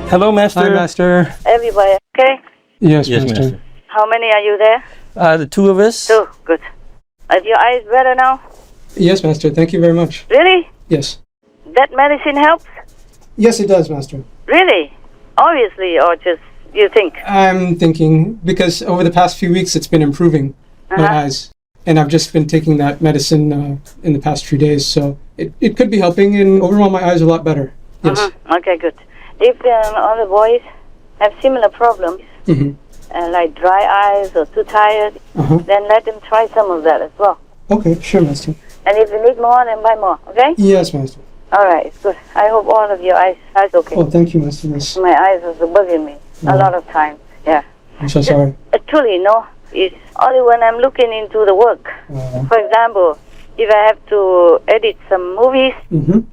Hello, Master. Hi, Master. Everybody okay? Yes, Yes, Master. Master. How many are you there? The two of us. Two. Good. Are your eyes better now? Yes, Master. Thank you very much. Really? Yes. That medicine helps? Yes, it does, Master. Really? Obviously, or just you think? I'm thinking because over the past few weeks it's been improving my eyes, and I've just been taking that medicine in the past few days, so it could be helping, and overall my eyes are a lot better. Yes. Okay, good. If other boys have similar problems, like dry eyes or too tired, then let them try some of that as well. Okay, sure, Master. And if you need more, then buy more, okay? Yes, Master. All right, it's good. I hope all of your eyes are okay. Oh, thank you, Master. Yes. My eyes was bugging me a lot of times, yeah. I'm so sorry. Actually, no. It's only when I'm looking into the work. For example, if I have to edit some movies,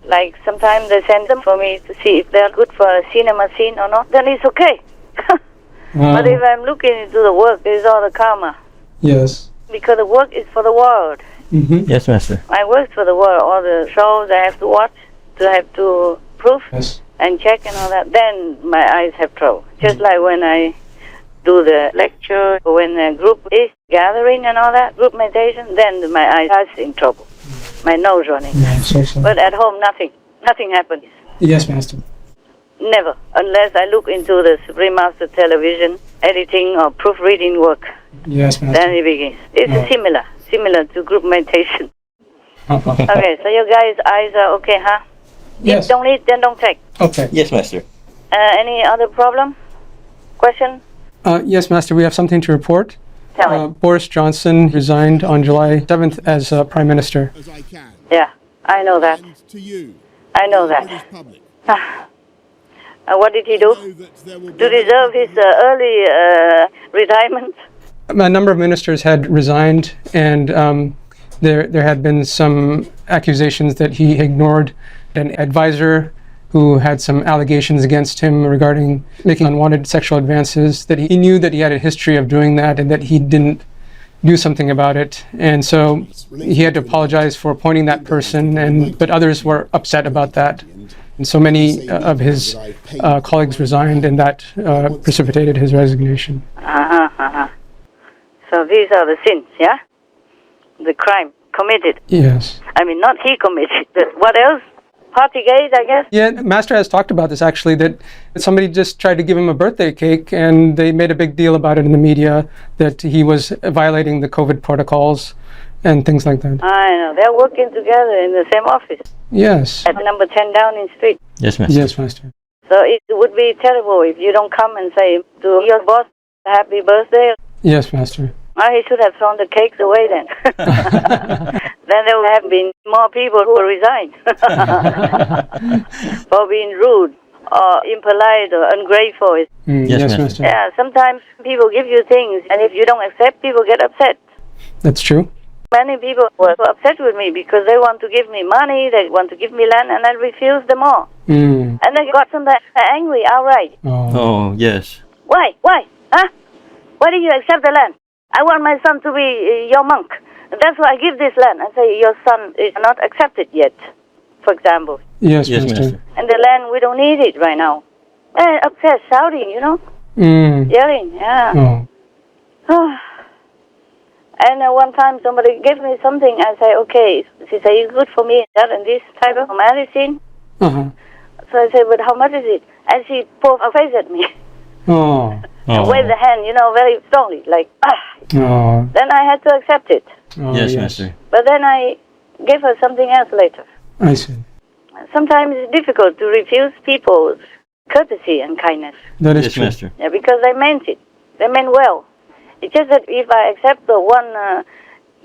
like sometimes they send them for me to see if they're good for a cinema scene or not, then it's okay. But if I'm looking into the work, it's all the karma. Yes. Because the work is for the world. Yes, Master. I work for the world. All the shows I have to watch, I have to proof and check and all that. Then my eyes have trouble. Just like when I do the lecture, when a group is gathering and all that, group meditation, then my eyes are in trouble. My nose running. Yeah, I'm so sorry. But at home, nothing happens. Yes, Master. Never, unless I look into the Supreme Master television, editing or proofreading work. Yes, Master. Then it begins. It's similar to group meditation. Okay, so your guys' eyes are okay, huh? Yes. If don't eat, then don't take. Okay. Yes, Master. Any other problem? Question? Yes, Master, we have something to report. Tell me. Boris Johnson resigned on July 7th as Prime Minister. As I can. Yeah, I know that. And to you, I know the that. British public, What did he do know that there will be to deserve his early retirement? A number of ministers had resigned, and there had been some accusations that he ignored an advisor who had some allegations against him regarding making unwanted sexual advances, that he knew that he had a history of doing that and that he didn't do something about it. And so he had to apologize for appointing that person, but others were upset about that. And so many of his colleagues resigned, and that precipitated his resignation. So these are the sins, yeah? The crime committed. Yes. I mean, not he committed, but what else? Partygate, I guess? Yeah, Master has talked about this actually, that somebody just tried to give him a birthday cake, and they made a big deal about it in the media, that he was violating the COVID protocols and things like that. I know. They're working together in the same office. Yes. At number 10 Downing Street. Yes, Master. Yes, Master. So it would be terrible if you don't come and say to your boss, happy birthday. Yes, Master. He should have thrown the cakes away then. Then there would have been more people who resigned for being rude or impolite or ungrateful. Yes, Master. Yeah, sometimes people give you things, and if you don't accept, people get upset. That's true. Many people were upset with me because they want to give me money, they want to give me land, and I refused them all. And they got sometimes angry outright. Oh, yes. Why? Huh? Why did you accept the land? I want my son to be your monk. That's why I give this land. I say, your son is not accepted yet, for example. Yes, Yes, Master. Master. And the land, we don't need it right now. Upset, shouting, yelling, yeah. And one time somebody gave me something, I say, okay, she said, it's good for me, that and this type of medicine. So I said, but how much is it? And she pulled her face at me. And waved the hand, very strongly, like, Then I had to accept it. Yes, Master. But then I gave her something else later. I see. Sometimes it's difficult to refuse people's courtesy and kindness. That is Yes, true. Master. Yeah, because they meant it. They meant well. It's just that if I accept the one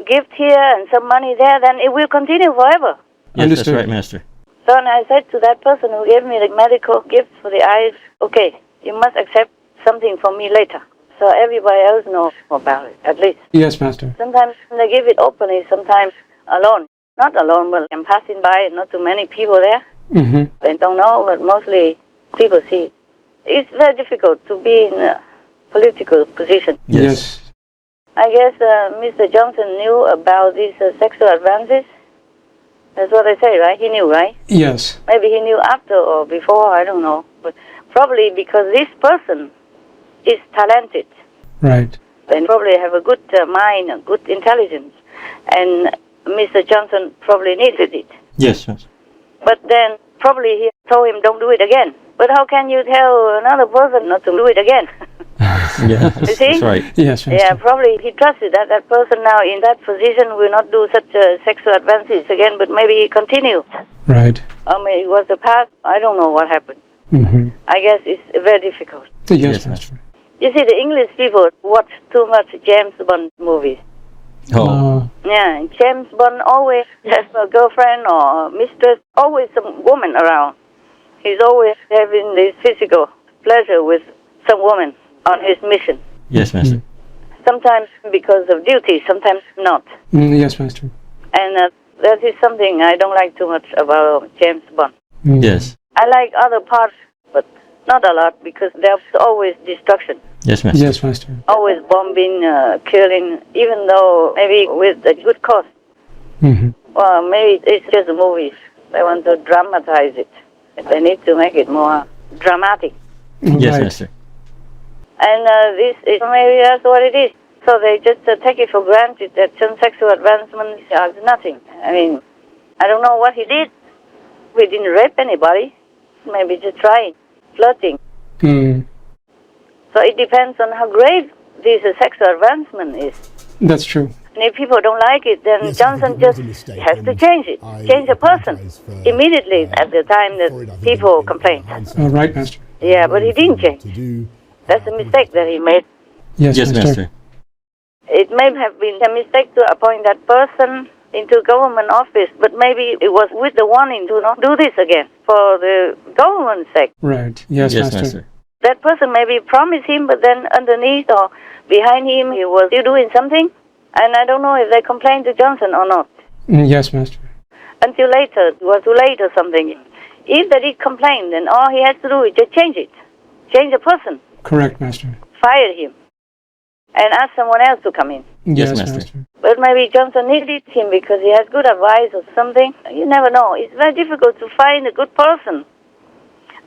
gift here and some money there, then it will continue forever. Yes, Understood. that's right, Master. So I said to that person who gave me the medical gift for the eyes, okay, you must accept something from me later. So everybody else knows about it, at least. Yes, Master. Sometimes they give it openly, sometimes alone. Not alone, but I'm passing by, not too many people there. They don't know, but mostly people see it. It's very difficult to be in a political position. Yes. I guess Mr. Johnson knew about these sexual advances. That's what they say, right? He knew, right? Yes. Maybe he knew after or before, I don't know. But probably because this person is talented. Right. And probably have a good mind, a good intelligence. And Mr. Johnson probably needed it. Yes, yes. But then probably he told him, don't do it again. But how can you tell another person not to do it again? Yeah, You see? that's right. Yes, Master. Yeah, probably he trusted that that person now in that position will not do such sexual advances again, but maybe he continued. Right. Maybe it was the past. I don't know what happened. Mm-hmm. I guess it's very difficult. Yes, Yes, Master. You see, the English people watch too much James Bond movies. Oh, Yeah, and James Bond always has a girlfriend or mistress, always some woman around. He's always having this physical pleasure with some woman on his mission. yes, Master. Sometimes because of duty, sometimes not. Yes, Master. And that is something I don't like too much about James Bond. Yes, I like other parts, but not a lot because there's always destruction. yes, Master. Yes, Master. Always bombing, killing, even though maybe with a good cause. Mm-hmm. Well, maybe it's just movies. They want to dramatize it. They need to make it more dramatic. Yes, Right. Master. And this is maybe that's what it is. So they just take it for granted that some sexual advancements are nothing. I mean, I don't know what he did. We didn't rape anybody. Maybe just trying, flirting. Mm. So it depends on how grave this sexual advancement is. That's true. And if people don't like it, then Yes, Johnson I think it was just a mistake, has to and change it. I Change the person apologise for, immediately at the time for it. I that think people in complain. hindsight, Right, Master. Yeah, but he didn't change. to do, That's a mistake that he made. Yes, Yes, Master. It may have been a mistake to appoint that person into government office, but maybe it was with the warning to not do this again for the government's sake. Right. Yes, Yes, Master. Master. That person maybe promised him, but then underneath or behind him, he was still doing something. And I don't know if they complained to Johnson or not. Yes, Master. Until later, it was too late or something. If they did complain, then all he has to do is just change it. Change the person. Correct, Master. Fire him. And ask someone else to come in. Yes, Yes, Master. Master. But maybe Johnson needed him because he has good advice or something. You never know. It's very difficult to find a good person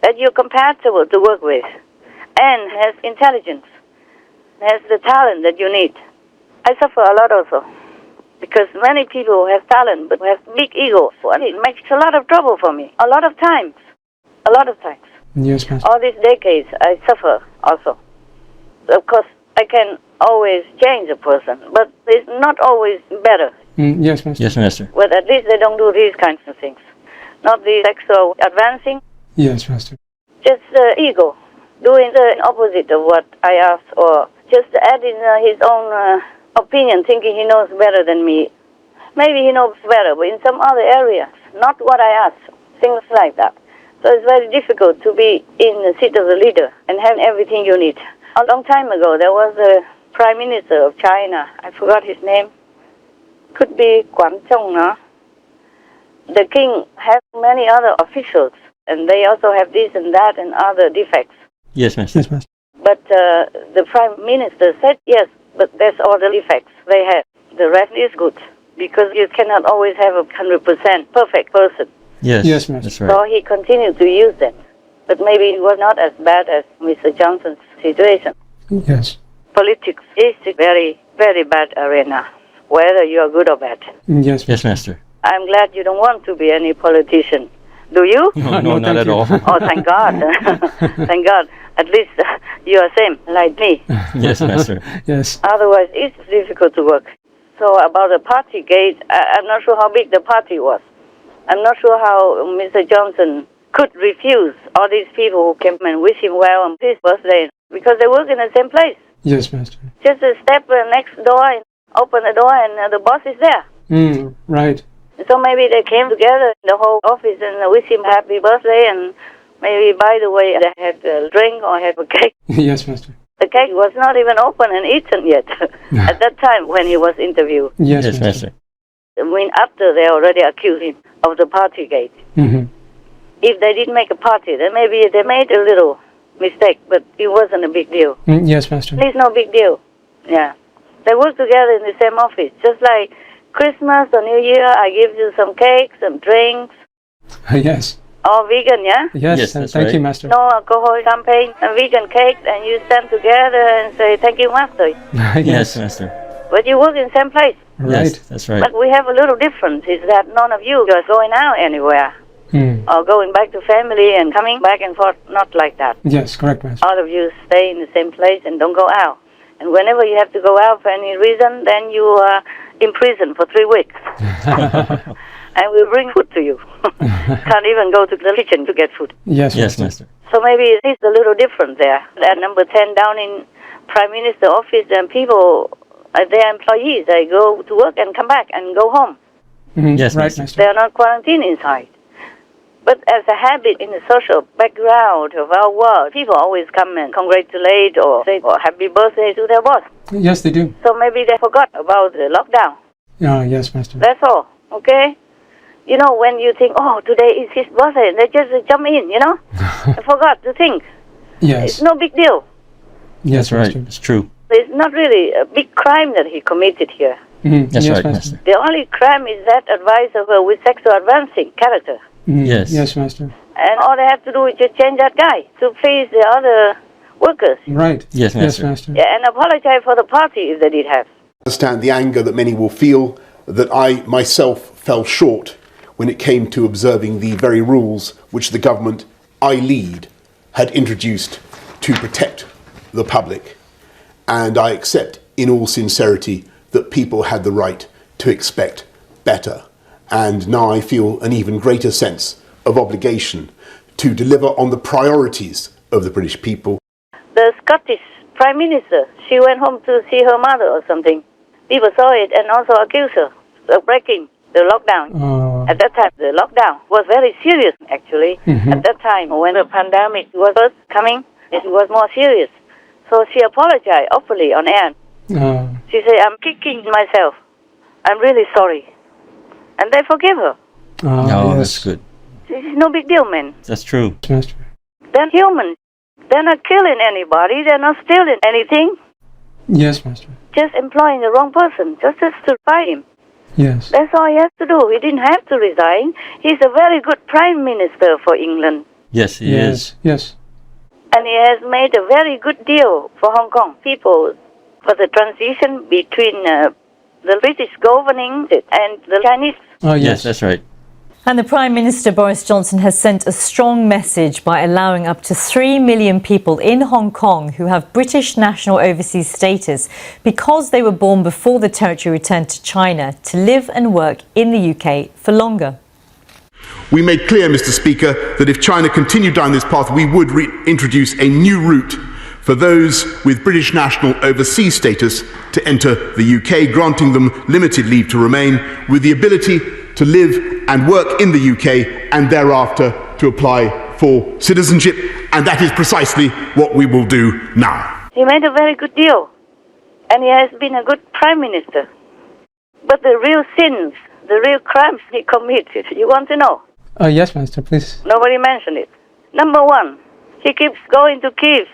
that you're compatible to work with and has intelligence, has the talent that you need. I suffer a lot also because many people have talent but have big egos. And it makes a lot of trouble for me. A lot of times. A lot of times. Yes, Master. All these decades, I suffer also. Of course, I can always change a person, but it's not always better. Yes, Master. Yes, Master. But at least they don't do these kinds of things. Not the sexual advancing, Yes, Master. just ego, doing the opposite of what I ask, or just adding his own opinion, thinking he knows better than me. Maybe he knows better, but in some other areas, not what I ask, things like that. So it's very difficult to be in the seat of the leader and have everything you need. A long time ago, there was a Prime Minister of China. I forgot his name. Could be Guangzhong, no? The king has many other officials, and they also have this and that and other defects. Yes, Master. Yes, Master. But the Prime Minister said, yes, but that's all the defects they have. The rest is good, because you cannot always have a 100% perfect person. Yes, Yes, Master. that's right. So he continued to use them. But maybe it was not as bad as Mr. Johnson's situation. Yes. Politics is a very, very bad arena, whether you are good or bad. Yes, Yes, Master. I'm glad you don't want to be any politician. Do you? No, No, not thank at you. all. Oh, thank God. Thank God. At least you are same, like me. Yes, Master. Yes. Otherwise, it's difficult to work. So about the party gate, I'm not sure how big the party was. I'm not sure how Mr. Johnson could refuse all these people who came and wish him well on his birthday, because they work in the same place. Yes, Master. Just a step next door and open the door and the boss is there. Right. So maybe they came together in the whole office and wish him happy birthday, and maybe, by the way, they had a drink or had a cake. Yes, Master. The cake was not even open and eaten yet at that time when he was interviewed. Yes, Yes, Master. I mean, after they already accused him of the party gate. Mm-hmm. If they did make a party, then maybe they made a little mistake, but it wasn't a big deal. Yes, Master. It's no big deal. Yeah. They work together in the same office. Just like Christmas or New Year, I give you some cakes, some drinks. Yes. All vegan, yeah? Yes, that's thank right. you, Master. No alcohol, champagne, and vegan cake, and you stand together and say, thank you, Master. Yes, Master. But you work in the same place. Right. Yes, that's right. But we have a little difference, is that none of you are going out anywhere. Or going back to family and coming back and forth, not like that. Yes, correct, Master. All of you stay in the same place and don't go out. And whenever you have to go out for any reason, then you are in prison for 3 weeks. And we'll bring food to you. Can't even go to the kitchen to get food. Yes, Yes, Master. Master. So maybe it's a little different there. At number 10 down in Prime Minister office, and people, their employees, they go to work and come back and go home. Yes, right, Master. Master. They are not quarantined inside. But as a habit in the social background of our world, people always come and congratulate or say happy birthday to their boss. Yes, they do. So maybe they forgot about the lockdown. Yes, Master. That's all, okay? You know, when you think, oh, today is his birthday, they just jump in, you know? I forgot to think. Yes. It's no big deal. Yes, That's right. Master. It's true. It's not really a big crime that he committed here. That's yes, right, Master. Master. The only crime is that advisor with sexual advancing character. Yes. Yes, Master. And all they have to do is just change that guy to please the other workers. Right. Yes, Yes, Master. Master. Yeah, and apologize for the party if they did have. Understand the anger that many will feel that I myself fell short when it came to observing the very rules which the government I lead had introduced to protect the public. And I accept in all sincerity that people had the right to expect better. And now I feel an even greater sense of obligation to deliver on the priorities of the British people. The Scottish Prime Minister, she went home to see her mother or something. People saw it and also accused her of breaking the lockdown. At that time, the lockdown was very serious, actually. At that time, when the pandemic was first coming, it was more serious. So she apologized openly on air. She said, I'm kicking myself. I'm really sorry. And they forgive her. Oh, yes. that's good. It's no big deal, man. That's true. Master. They're human. They're not killing anybody. They're not stealing anything. Yes, Master. Just employing the wrong person, just to fight him. Yes. That's all he has to do. He didn't have to resign. He's a very good Prime Minister for England. Yes, he is. Yes. And he has made a very good deal for Hong Kong people for the transition between the British governing and the Chinese. Oh, Yes, yes. that's right. And the Prime Minister Boris Johnson has sent a strong message by allowing up to 3 million people in Hong Kong who have British national overseas status because they were born before the territory returned to China to live and work in the UK for longer. We made clear, Mr. Speaker, that if China continued down this path, we would introduce a new route for those with British national overseas status to enter the UK, granting them limited leave to remain with the ability to live and work in the UK and thereafter to apply for citizenship. And that is precisely what we will do now. He made a very good deal. And he has been a good Prime Minister. But the real sins, the real crimes he committed, you want to know? Yes, Master, please. Nobody mentioned it. Number one, he keeps going to Kyiv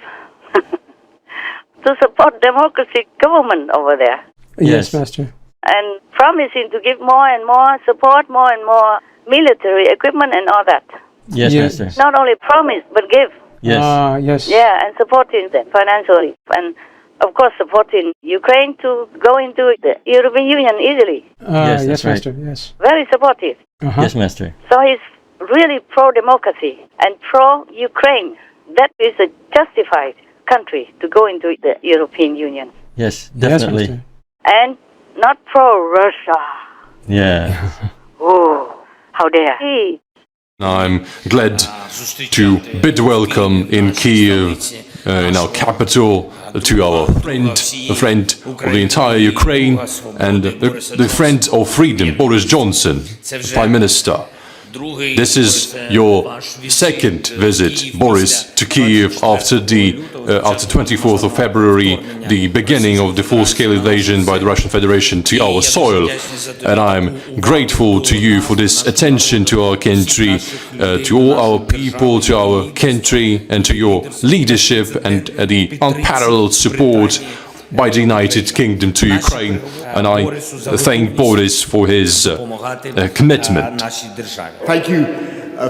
to support democratic government over there. Yes, Yes. Master. And promising to give more and more support, more and more military equipment and all that. Yes, Yes. Master. Not only promise, but give. Yes. Yes. Yeah, and supporting them financially. And, of course, supporting Ukraine to go into the European Union easily. Yes, Yes, that's right. Master. Yes. Very supportive. Yes, Master. So he's really pro-democracy and pro-Ukraine. That is a justified country to go into the European Union. Yes, Yes, definitely. Master. And not pro-Russia. Yeah. Oh, how dare he? I'm glad to bid welcome in Kyiv, in our capital, to our friend, a friend of the entire Ukraine, and the friend of freedom, Boris Johnson, the Prime Minister. This is your second visit, Boris, to Kyiv after 24th of February, the beginning of the full-scale invasion by the Russian Federation to our soil. And I'm grateful to you for this attention to our country, to all our people, to our country, and to your leadership and the unparalleled support by the United Kingdom to Ukraine, and I thank Boris for his commitment. Thank you,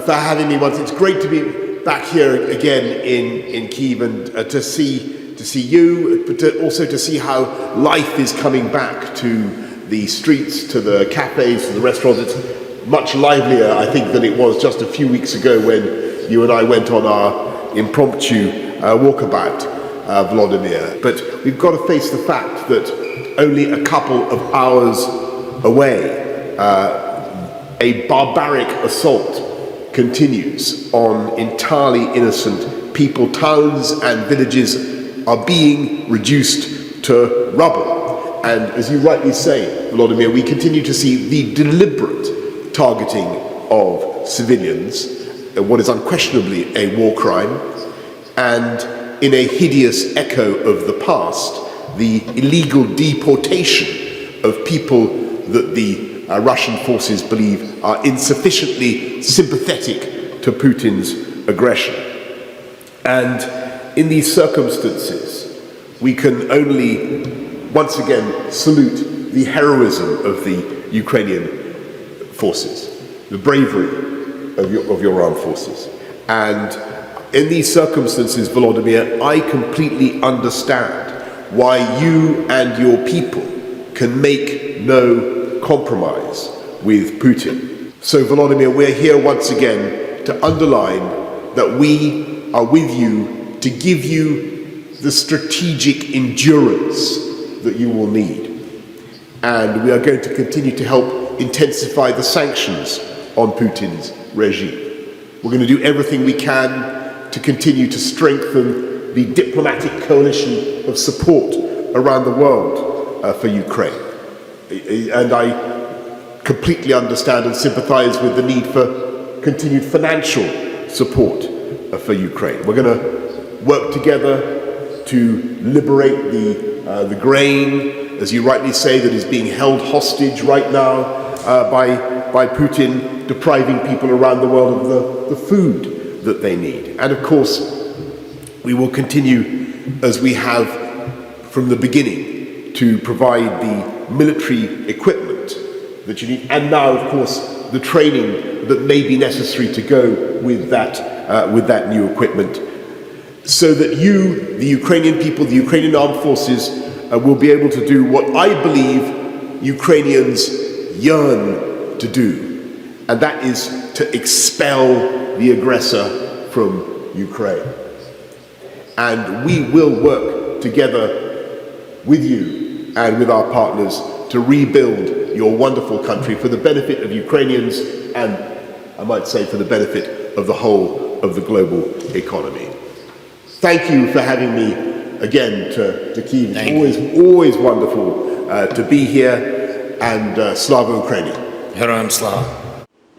for having me once. It's great to be back here again in Kyiv and to see you, but also to see how life is coming back to the streets, to the cafes, to the restaurants. It's much livelier, I think, than it was just a few weeks ago when you and I went on our impromptu walkabout, Vladimir. But we've got to face the fact that only a couple of hours away, a barbaric assault continues on entirely innocent people. Towns and villages are being reduced to rubble. And as you rightly say, Volodymyr, we continue to see the deliberate targeting of civilians, what is unquestionably a war crime, and in a hideous echo of the past, the illegal deportation of people that the Russian forces believe are insufficiently sympathetic to Putin's aggression. And in these circumstances, we can only once again salute the heroism of the Ukrainian forces, the bravery of your armed forces. And in these circumstances, Volodymyr, I completely understand why you and your people can make no compromise with Putin. So, Volodymyr, we're here once again to underline that we are with you to give you the strategic endurance that you will need. And we are going to continue to help intensify the sanctions on Putin's regime. We're going to do everything we can to continue to strengthen the diplomatic coalition of support around the world for Ukraine. And I completely understand and sympathize with the need for continued financial support for Ukraine. We're going to work together to liberate the grain, as you rightly say, that is being held hostage right now by Putin, depriving people around the world of the food that they need. And of course, we will continue, as we have from the beginning, to provide the military equipment that you need, and now, of course, the training that may be necessary to go with that new equipment, so that you, the Ukrainian people, the Ukrainian armed forces, will be able to do what I believe Ukrainians yearn to do, and that is to expel the aggressor from Ukraine. And we will work together with you and with our partners to rebuild your wonderful country for the benefit of Ukrainians and, I might say, for the benefit of the whole of the global economy. Thank you for having me again to Kyiv. It's always wonderful to be here, and Slava Ukraini. Героям слава.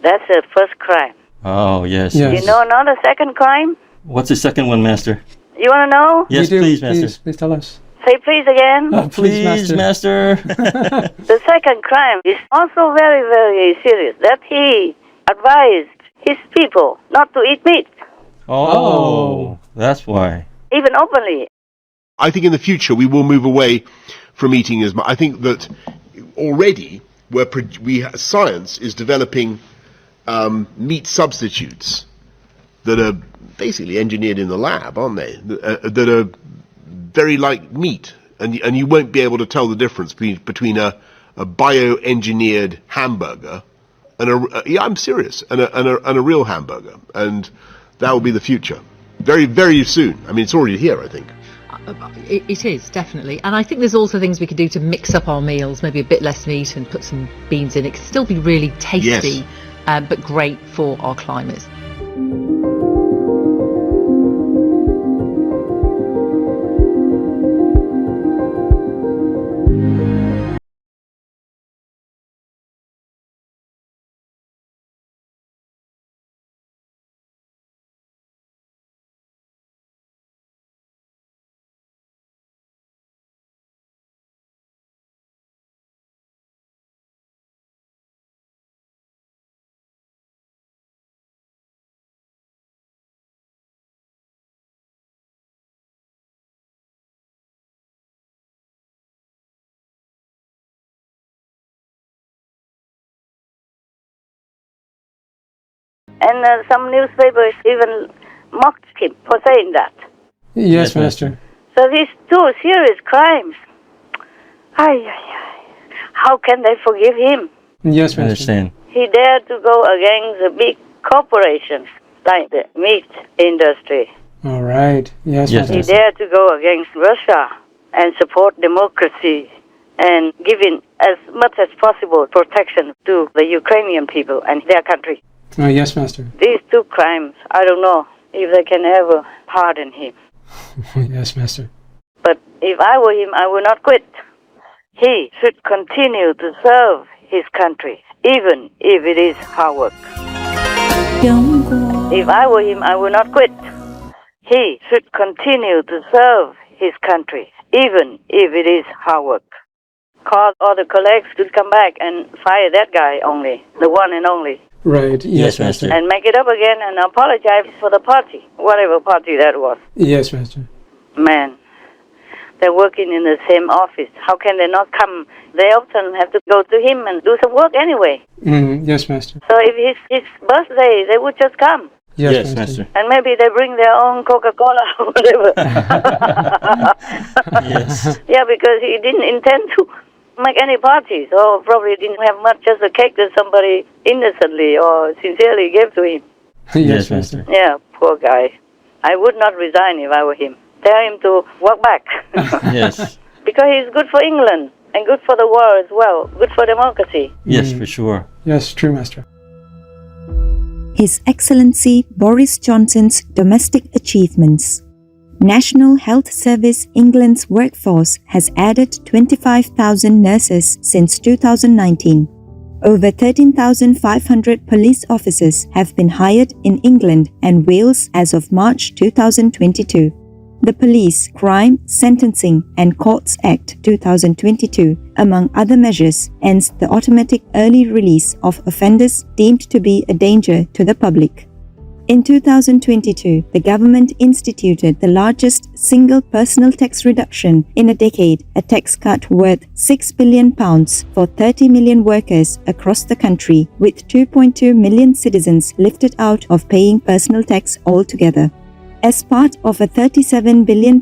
That's the first crime. Oh, yes. Yes. You know another second crime? What's the second one, Master? You want to know? Yes, We do. please, Master. Please tell us. Say please again. Please, Master. The second crime is also very, very serious. That he advised his people not to eat meat, Oh, that's why. even openly. I think in the future we will move away from eating as much. I think that already science is developing meat substitutes that are basically engineered in the lab, aren't they? That are very like meat, and you won't be able to tell the difference between a bioengineered hamburger and I'm serious, and a real hamburger, and that will be the future. Very, very soon. I mean, it's already here, I think. It is, definitely. And I think there's also things we could do to mix up our meals, maybe a bit less meat and put some beans in. It could still be really tasty, Yes. but great for our climate. And some newspapers even mocked him for saying that. Yes, Master. So these two serious crimes, how can they forgive him? Yes, Master. I understand. He dared to go against the big corporations like the meat industry. All right. Yes, Yes, Master. He dared to go against Russia and support democracy and giving as much as possible protection to the Ukrainian people and their country. Oh, yes, Master. These two crimes, I don't know if they can ever pardon him. Yes, Master. But if I were him, I would not quit. He should continue to serve his country, even if it is hard work. If I were him, I would not quit. He should continue to serve his country, even if it is hard work. Call all the colleagues to come back and fire that guy only, the one and only. Right. Yes, Yes, Master. Master. And make it up again and apologize for the party, whatever party that was. Yes, Master. Man, they're working in the same office. How can they not come? They often have to go to him and do some work anyway. Yes, Master. So if his birthday, they would just come. Yes, Master. And maybe they bring their own Coca-Cola or whatever. Yes. Yeah, because he didn't intend to make any party, so probably didn't have much, just a cake that somebody innocently or sincerely gave to him. Yes, Master. Yeah, poor guy. I would not resign if I were him. Tell him to walk back. Yes. Because he's good for England and good for the world as well, good for democracy. Yes, for sure. Yes, true, Master. His Excellency Boris Johnson's domestic achievements. National Health Service England's workforce has added 25,000 nurses since 2019. Over 13,500 police officers have been hired in England and Wales as of March 2022. The Police, Crime, Sentencing and Courts Act 2022, among other measures, ends the automatic early release of offenders deemed to be a danger to the public. In 2022, the government instituted the largest single personal tax reduction in a decade, a tax cut worth £6 billion for 30 million workers across the country, with 2.2 million citizens lifted out of paying personal tax altogether. As part of a £37 billion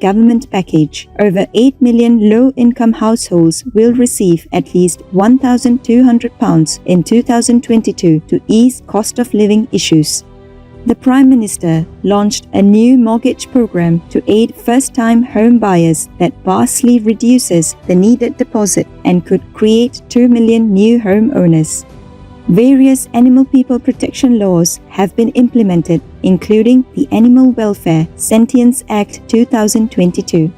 government package, over 8 million low-income households will receive at least £1,200 in 2022 to ease cost of living issues. The Prime Minister launched a new mortgage program to aid first-time home buyers that vastly reduces the needed deposit and could create 2 million new homeowners. Various animal people protection laws have been implemented, including the Animal Welfare Sentience Act 2022.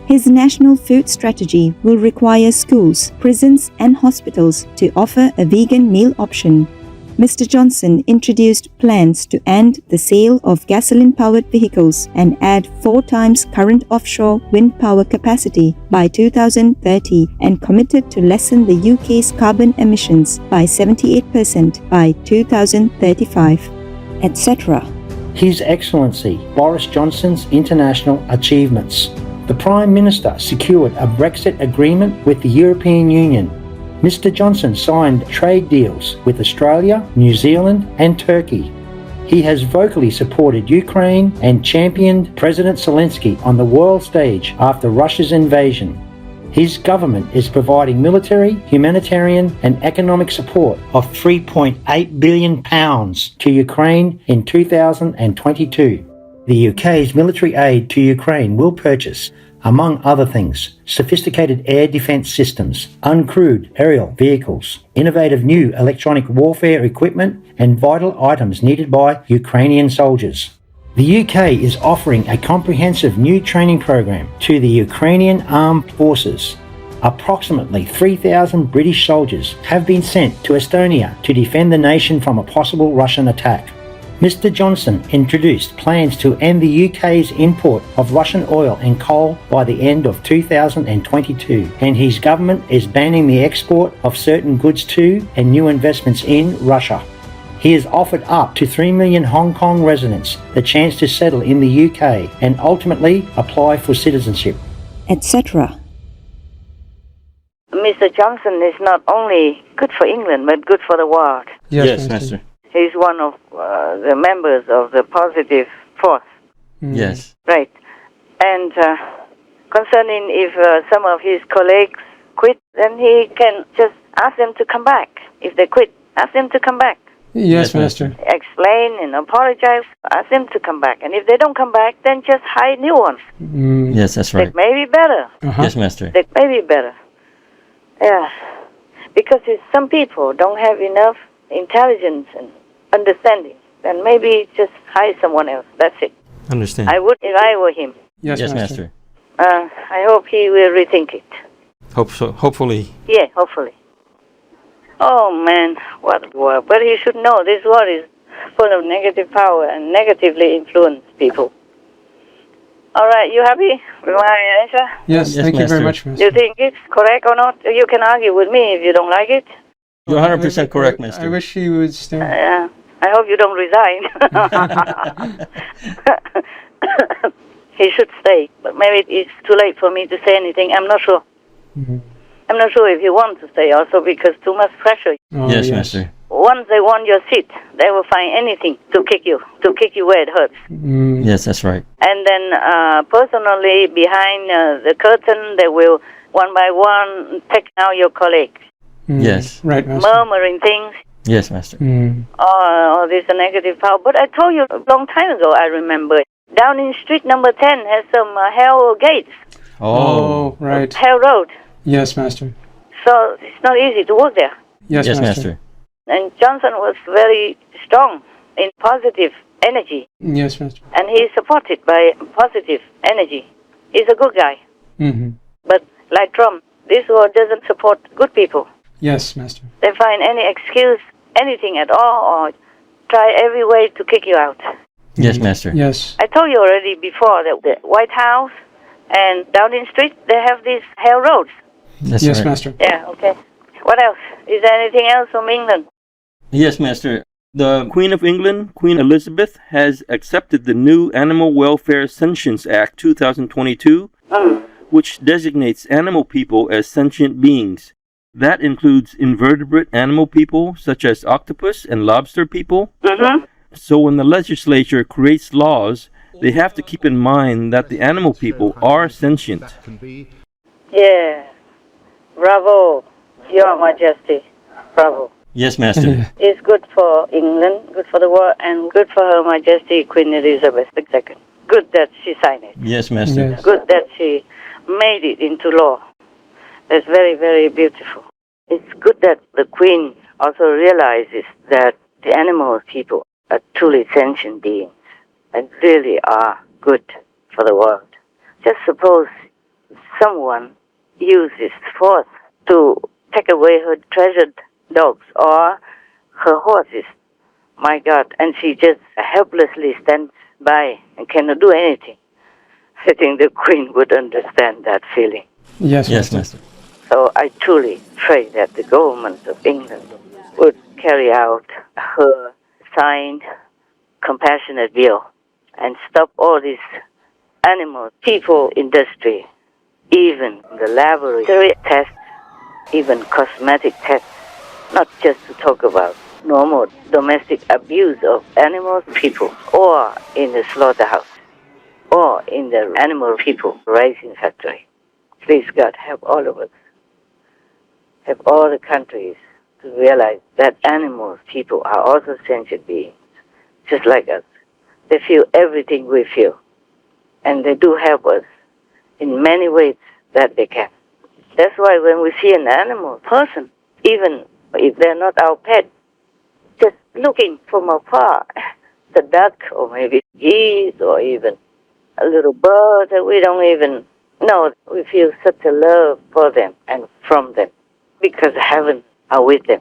His national food strategy will require schools, prisons and hospitals to offer a vegan meal option. Mr. Johnson introduced plans to end the sale of gasoline-powered vehicles and add 4 times current offshore wind power capacity by 2030 and committed to lessen the UK's carbon emissions by 78% by 2035, etc. His Excellency Boris Johnson's international achievements. The Prime Minister secured a Brexit agreement with the European Union. Mr. Johnson signed trade deals with Australia, New Zealand and Turkey. He has vocally supported Ukraine and championed President Zelensky on the world stage after Russia's invasion. His government is providing military, humanitarian and economic support of £3.8 billion to Ukraine in 2022. The UK's military aid to Ukraine will purchase, among other things, sophisticated air defence systems, uncrewed aerial vehicles, innovative new electronic warfare equipment and vital items needed by Ukrainian soldiers. The UK is offering a comprehensive new training program to the Ukrainian Armed Forces. Approximately 3,000 British soldiers have been sent to Estonia to defend the nation from a possible Russian attack. Mr. Johnson introduced plans to end the UK's import of Russian oil and coal by the end of 2022, and his government is banning the export of certain goods to and new investments in Russia. He has offered up to 3 million Hong Kong residents the chance to settle in the UK and ultimately apply for citizenship, etc. Mr. Johnson is not only good for England, but good for the world. Yes, Master. He's one of the members of the positive force. Yes. Right. And concerning if some of his colleagues quit, then he can just ask them to come back. If they quit, ask them to come back. Yes, Master. Explain and apologize. Ask them to come back. And if they don't come back, then just hire new ones. Yes, that's right. That may be better. Yes, Master. That may be better. Yeah. Because if some people don't have enough intelligence and understanding, then maybe just hire someone else. That's it. Understand. I would if I were him. Yes, Yes, Master. Master. I hope he will rethink it. Hope so. Hopefully. Yeah, hopefully. Oh man, what a war. But he should know this war is full of negative power and negatively influence people. All right, you happy with my answer? Yes, Yes, thank you very Master. much, Do Master. you think it's correct or not? You can argue with me if you don't like it. You're 100% correct, I Master. wish he would stay. Yeah. I hope you don't resign. He should stay, but maybe it's too late for me to say anything. I'm not sure. I'm not sure if he wants to stay also because too much pressure. Oh, Yes, Master. Once they want your seat, they will find anything to kick you where it hurts. Yes, that's right. And then personally, behind the curtain, they will one by one take out your colleagues, Yes. Right, Master. murmuring things. Yes, Master. Oh, this is a negative power. But I told you a long time ago, I remember. Down in street number 10 has some hell gates, Oh, right. hell road. Yes, Master. So it's not easy to work there. Yes, Yes, Master. Master. And Johnson was very strong in positive energy. Yes, Master. And he's supported by positive energy. He's a good guy. Mm-hmm. But like Trump, this war doesn't support good people. Yes, Master. They find any excuse, anything at all, or try every way to kick you out. Yes, Master. Yes. I told you already before that the White House and Downing Street, they have these hell roads. That's Yes, right. Master. Yeah, okay. What else? Is there anything else from England? Yes, Master. The Queen of England, Queen Elizabeth, has accepted the new Animal Welfare Sentience Act 2022, which designates animal people as sentient beings. That includes invertebrate animal people, such as octopus and lobster people. So when the legislature creates laws, they have to keep in mind that the animal people are sentient. Yeah. Bravo, Your Majesty. Bravo. Yes, Master. It's good for England, good for the world, and good for Her Majesty Queen Elizabeth II. Good that she signed it. Yes, Master. Yes. Good that she made it into law. That's very, very beautiful. It's good that the Queen also realizes that the animal people are truly sentient beings and really are good for the world. Just suppose someone uses force to take away her treasured dogs or her horses. My God, and she just helplessly stands by and cannot do anything. I think the Queen would understand that feeling. Yes, Yes, Master. Master. So I truly pray that the government of England would carry out her signed compassionate bill and stop all this animal people industry, even the laboratory tests, even cosmetic tests, not just to talk about normal domestic abuse of animal people or in the slaughterhouse or in the animal people raising factory. Please God, help all of us. Help all the countries to realize that animals, people are also sentient beings, just like us. They feel everything we feel. And they do help us in many ways that they can. That's why when we see an animal person, even if they're not our pet, just looking from afar, the duck or maybe geese or even a little bird that we don't even know, we feel such a love for them and from them because heaven are with them,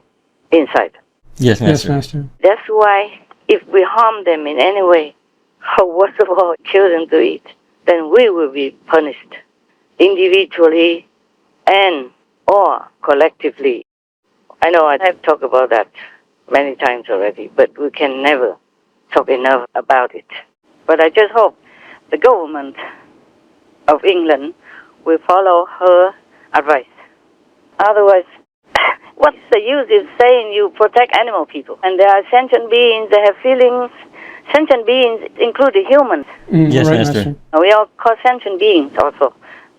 inside. Yes, Yes, Master. Master. That's why if we harm them in any way, or worst of all, kill them to eat, then we will be punished individually and or collectively. I know I have talked about that many times already, but we can never talk enough about it. But I just hope the government of England will follow her advice. Otherwise, What's the use of saying you protect animal people? And there are sentient beings, they have feelings. Sentient beings include the humans. Yes, right, Master. We are called sentient beings also.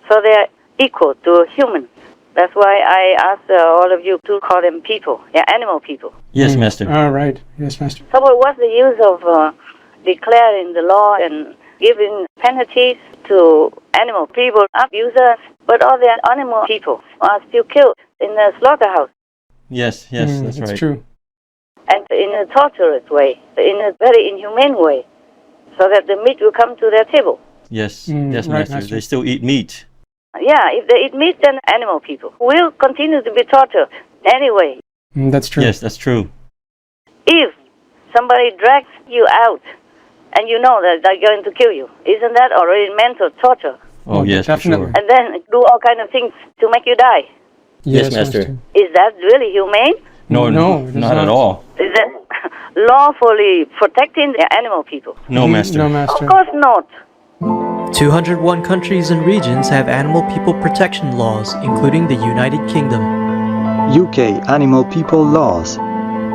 So they are equal to humans. That's why I ask all of you to call them people. Yeah, animal people. Yes, Master. All right. Yes, Master. So what's the use of declaring the law and giving penalties to animal people, abusers, but all the animal people are still killed in the slaughterhouse? Yes, that's right. That's true. And in a torturous way, in a very inhumane way, so that the meat will come to their table. Yes, right, Master. They still eat meat. Yeah, if they eat meat, then animal people will continue to be tortured anyway. That's true. Yes, that's true. If somebody drags you out and you know that they're going to kill you, isn't that already mental torture? Oh, yes, definitely. for sure. And then do all kind of things to make you die. Yes, Master. Is that really humane? No, it is not at all. Is that lawfully protecting the animal people? No, Master. No, Master. Of course not. 201 countries and regions have animal people protection laws, including the United Kingdom. UK Animal People Laws.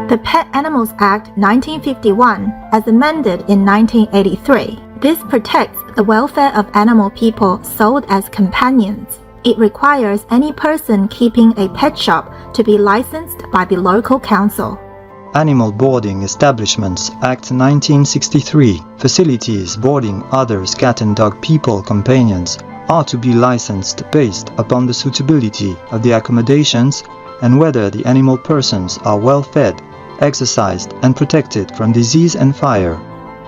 The Pet Animals Act 1951, as amended in 1983. This protects the welfare of animal people sold as companions. It requires any person keeping a pet shop to be licensed by the local council. Animal Boarding Establishments Act 1963. Facilities boarding other cat and dog people companions are to be licensed based upon the suitability of the accommodations and whether the animal persons are well fed, exercised and protected from disease and fire.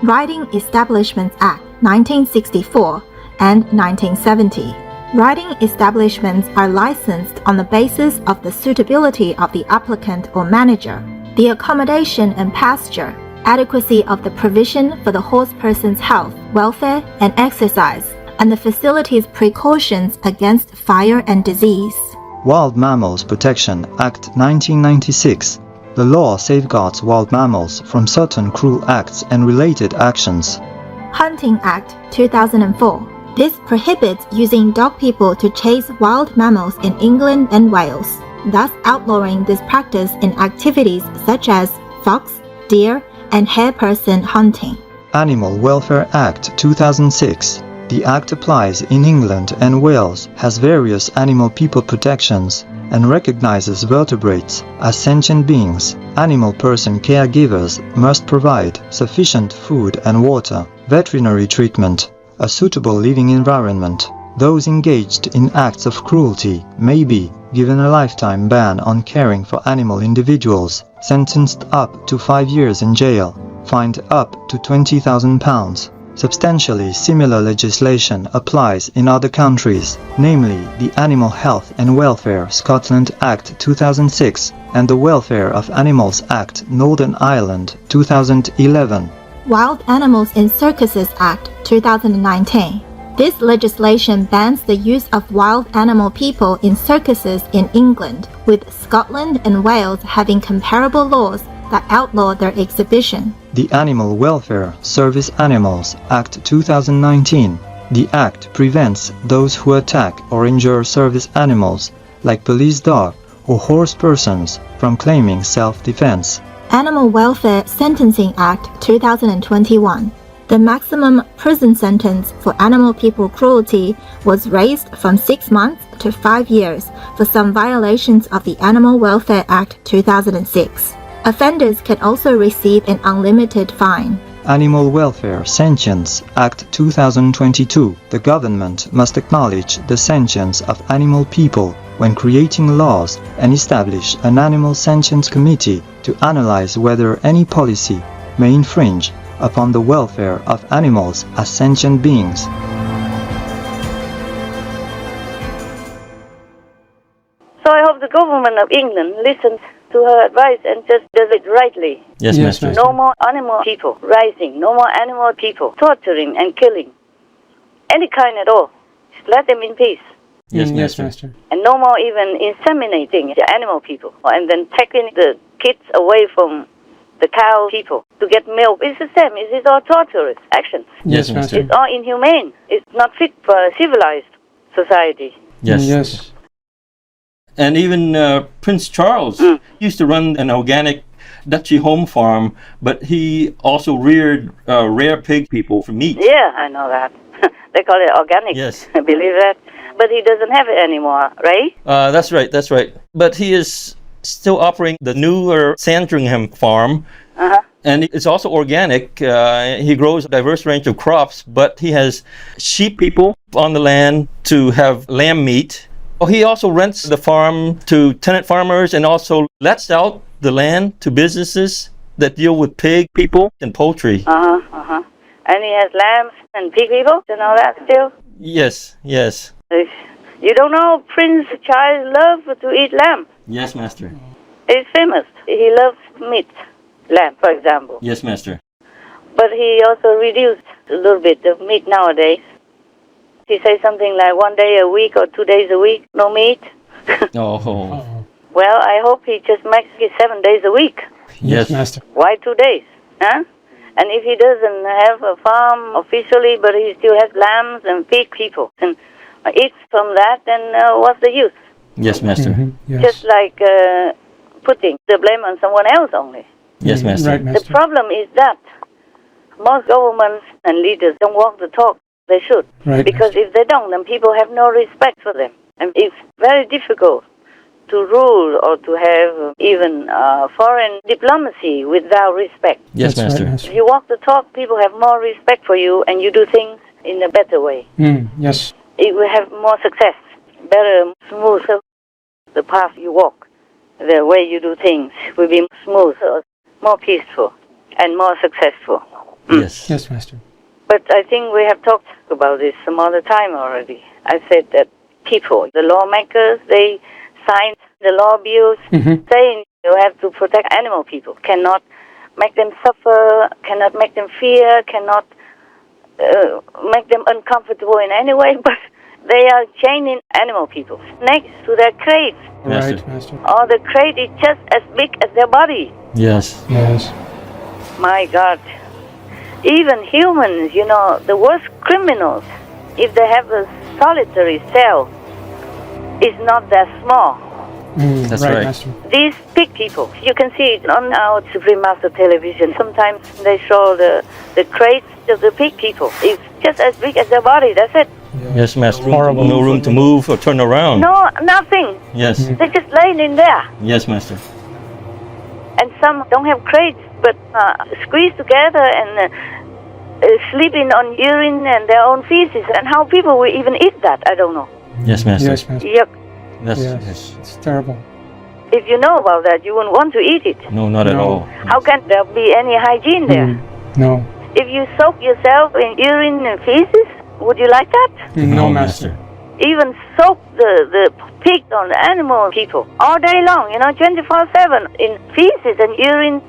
Riding Establishments Act 1964 and 1970. Riding establishments are licensed on the basis of the suitability of the applicant or manager, the accommodation and pasture, adequacy of the provision for the horse person's health, welfare, and exercise, and the facility's precautions against fire and disease. Wild Mammals Protection Act 1996. The law safeguards wild mammals from certain cruel acts and related actions. Hunting Act 2004. This prohibits using dog people to chase wild mammals in England and Wales, thus outlawing this practice in activities such as fox, deer, and hare person hunting. Animal Welfare Act 2006. The Act applies in England and Wales, has various animal people protections, and recognizes vertebrates as sentient beings. Animal person caregivers must provide sufficient food and water, veterinary treatment, a suitable living environment. Those engaged in acts of cruelty may be given a lifetime ban on caring for animal individuals, sentenced up to 5 years in jail, fined up to £20,000. Substantially similar legislation applies in other countries, namely the Animal Health and Welfare Scotland Act 2006 and the Welfare of Animals Act Northern Ireland 2011. Wild Animals in Circuses Act 2019. This legislation bans the use of wild animal people in circuses in England, with Scotland and Wales having comparable laws that outlaw their exhibition. The Animal Welfare Service Animals Act 2019. The Act prevents those who attack or injure service animals, like police dog or horse persons, from claiming self-defense. Animal Welfare Sentencing Act 2021. The maximum prison sentence for animal people cruelty was raised from 6 months to 5 years for some violations of the Animal Welfare Act 2006. Offenders can also receive an unlimited fine. Animal Welfare Sentience Act 2022. The government must acknowledge the sentience of animal people when creating laws and establish an Animal Sentience Committee to analyze whether any policy may infringe upon the welfare of animals as sentient beings. So I hope the government of England listens to her advice and just does it rightly. Yes, Master. No more animal people rising, no more animal people torturing and killing. Any kind at all. Just let them in peace. Yes, Yes, Master. Master. And no more even inseminating the animal people and then taking the kids away from the cow people to get milk. It's the same. It is all torturous actions. Yes, Master. It's all inhumane. It's not fit for a civilized society. Yes. Yes. And even Prince Charles used to run an organic duchy home farm, but he also reared rare pig people for meat. Yeah, I know that. They call it organic. Yes. I believe that. But he doesn't have it anymore, right? That's right, that's right. But he is still operating the newer Sandringham farm. Uh-huh. And it's also organic. He grows a diverse range of crops, but he has sheep people on the land to have lamb meat. He also rents the farm to tenant farmers and also lets out the land to businesses that deal with pig people and poultry. And he has lambs and pig people and all that still? Yes, yes. You don't know Prince Charles loves to eat lamb? Yes, Master. He's famous. He loves meat, lamb, for example. Yes, Master. But he also reduced a little bit of meat nowadays. He says something like 1 day a week or 2 days a week, no meat. Oh. Well, I hope he just makes it 7 days a week. Yes, Master. Why 2 days? Huh? And if he doesn't have a farm officially, but he still has lambs and pig people and eats from that, then what's the use? Yes, Master. Yes. Just like putting the blame on someone else only. Yes, Master. Right, The Master. problem is that most governments and leaders don't walk the talk. They should. Right, Because if they don't, then people have no respect for them. And it's very difficult to rule or to have even foreign diplomacy without respect. Yes, That's Master. right, Master. If you walk the talk, people have more respect for you and you do things in a better way. Yes. It will have more success, better, smoother. The path you walk, the way you do things will be smoother, more peaceful, and more successful. Yes. Yes, Master. But I think we have talked about this some other time already. I said that people, the lawmakers, they signed the law bills saying you have to protect animal people, cannot make them suffer, cannot make them fear, cannot make them uncomfortable in any way, but they are chaining animal people next to their crates. Master. Right, Master. Or the crate is just as big as their body. Yes. Yes. My God. Even humans, you know, the worst criminals, if they have a solitary cell, is not that small. That's right. Master. These pig people, you can see it on our Supreme Master television. Sometimes they show the crates of the pig people. It's just as big as their body, that's it. Yes, Master. Horrible. No room to move or turn around. No, nothing. Yes. They're just laying in there. Yes, Master. And some don't have crates, but squeezed together and sleeping on urine and their own feces. And how people will even eat that, I don't know. Yes, Master. Yes, Master. Yuck. That's, Yes. It's terrible. If you know about that, you wouldn't want to eat it. No, not at No. all. How can there be any hygiene there? No. If you soak yourself in urine and feces, would you like that? No, Master. Even soak the pig on the animal people all day long, you know, 24/7 in feces and urine.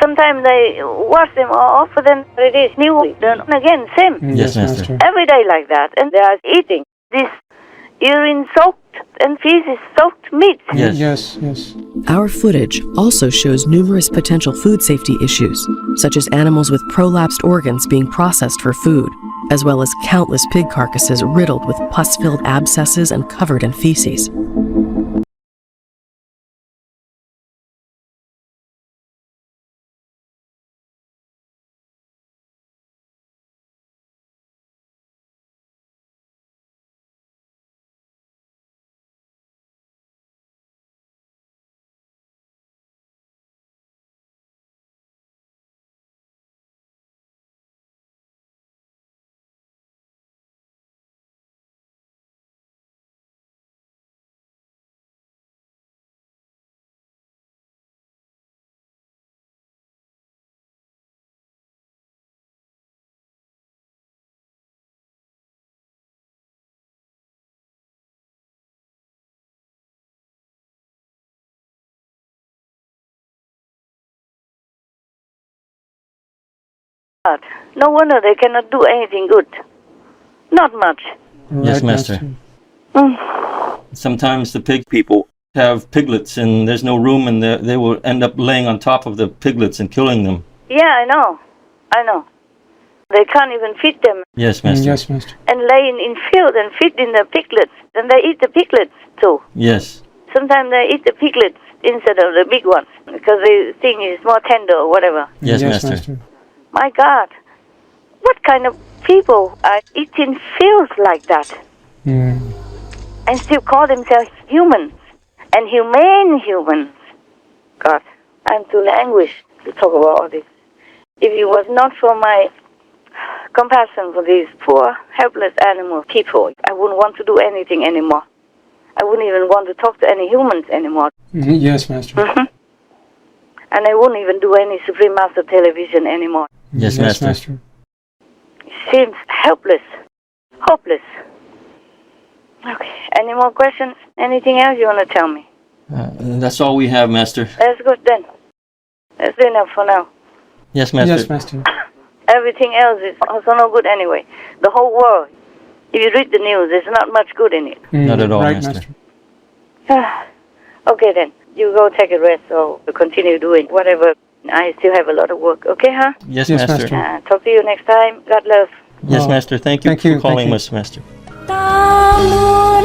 Sometimes they wash them off, but then it is new. Then again, same. Yes, Master. Every day like that, and they are eating this urine-soaked and feces-soaked meat. Yes. Yes, yes. Our footage also shows numerous potential food safety issues, such as animals with prolapsed organs being processed for food, as well as countless pig carcasses riddled with pus-filled abscesses and covered in feces. No wonder they cannot do anything good. Not much. Yes, Master. Sometimes the pig people have piglets and there's no room and they will end up laying on top of the piglets and killing them. Yeah, I know. They can't even feed them. Yes, Master. Yes, Master. And laying in field and feeding the piglets. And they eat the piglets too. Yes. Sometimes they eat the piglets instead of the big ones because they think it's more tender or whatever. Yes, Master. My God, what kind of people are eating fields like that? And still call themselves humans and humane humans? God, I'm too languished to talk about all this. If it was not for my compassion for these poor, helpless animal people, I wouldn't want to do anything anymore. I wouldn't even want to talk to any humans anymore. Yes, Master. And I wouldn't even do any Supreme Master television anymore. Yes, Master. It seems helpless, hopeless. Okay, any more questions? Anything else you want to tell me? That's all we have, Master. That's good then. That's enough for now. Yes, Master. Yes, Master. Everything else is also no good anyway. The whole world, if you read the news, there's not much good in it. Not at all, right, Master. Okay then, you go take a rest or continue doing whatever. I still have a lot of work. Okay, huh? Yes, Yes, Master. Master. Talk to you next time. God love. Yes, Master. Thank you for calling us, Master. Ta muốn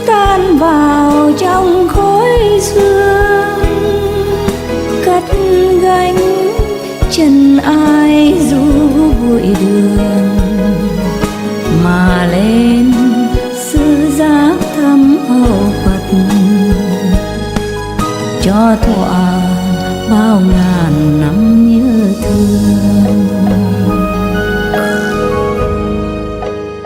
tan vào trong khói sương, cất gánh chân ai du bụi đường, mà lên sư giác thăm hầu Phật, cho thọ bao ngàn năm như thường.